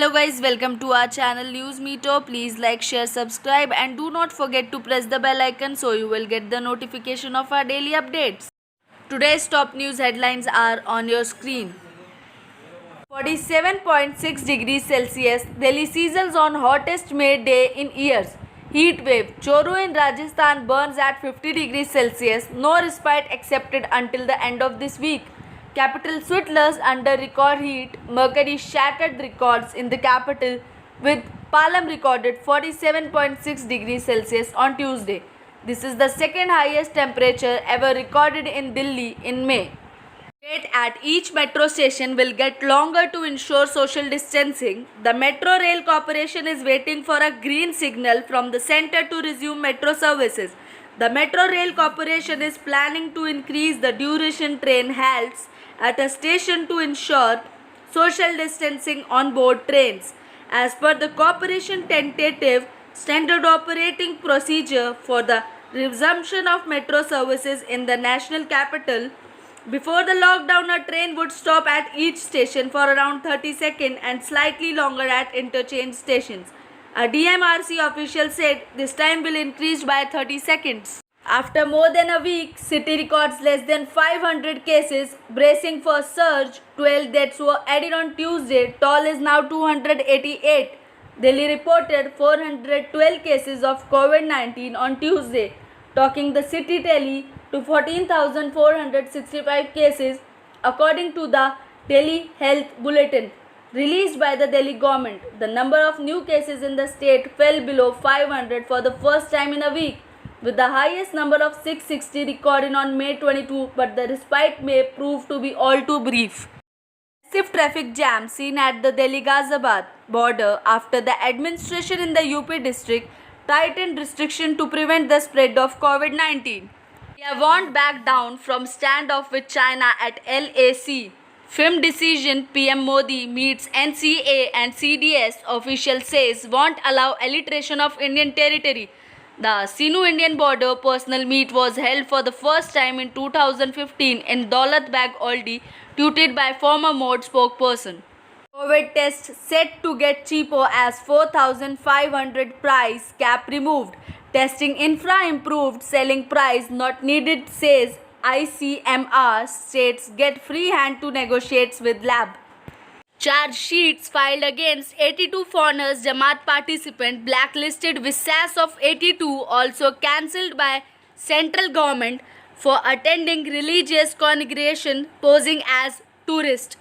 Hello guys, welcome to our channel News Meter. Please like, share, subscribe and do not forget to press the bell icon so you will get the notification of our daily updates. Today's top news headlines are on your screen. 47.6 degrees Celsius, Delhi seasons on hottest May day in years. Heat wave, Choru in Rajasthan burns at 50 degrees Celsius, no respite accepted until the end of this week. Capital Switzerland under record heat, mercury shattered records in the capital with Palam recorded 47.6 degrees Celsius on Tuesday. This is the second highest temperature ever recorded in Delhi in May. Wait at each metro station will get longer to ensure social distancing. The Metro Rail Corporation is waiting for a green signal from the centre to resume metro services. The Metro Rail Corporation is planning to increase the duration train halts at a station to ensure social distancing on board trains. As per the corporation tentative standard operating procedure for the resumption of metro services in the national capital, before the lockdown, a train would stop at each station for around 30 seconds and slightly longer at interchange stations. A DMRC official said this time will increase by 30 seconds. After more than a week, city records less than 500 cases, bracing for surge. 12 deaths were added on Tuesday. Toll is now 288. Delhi reported 412 cases of COVID-19 on Tuesday, taking the city tally to 14,465 cases, according to the Delhi Health Bulletin released by the Delhi government. The number of new cases in the state fell below 500 for the first time in a week, with the highest number of 660 recorded on May 22, but the respite may prove to be all too brief. Massive traffic jam seen at the Delhi-Ghaziabad border after the administration in the UP district tightened restriction to prevent the spread of COVID-19. India won't back down from standoff with China at LAC. Firm decision, PM Modi meets NCA and CDS official says won't allow alliteration of Indian territory. The Sino-Indian border personal meet was held for the first time in 2015 in Daulatbag Oldie, tutored by former MOD spokesperson. COVID tests set to get cheaper as 4,500 price cap removed. Testing infra improved, selling price not needed, says ICMR. States get free hand to negotiate with lab. Charge sheets filed against 82 foreigners Jamaat participant blacklisted with SAS of 82 also cancelled by central government for attending religious congregation posing as tourist.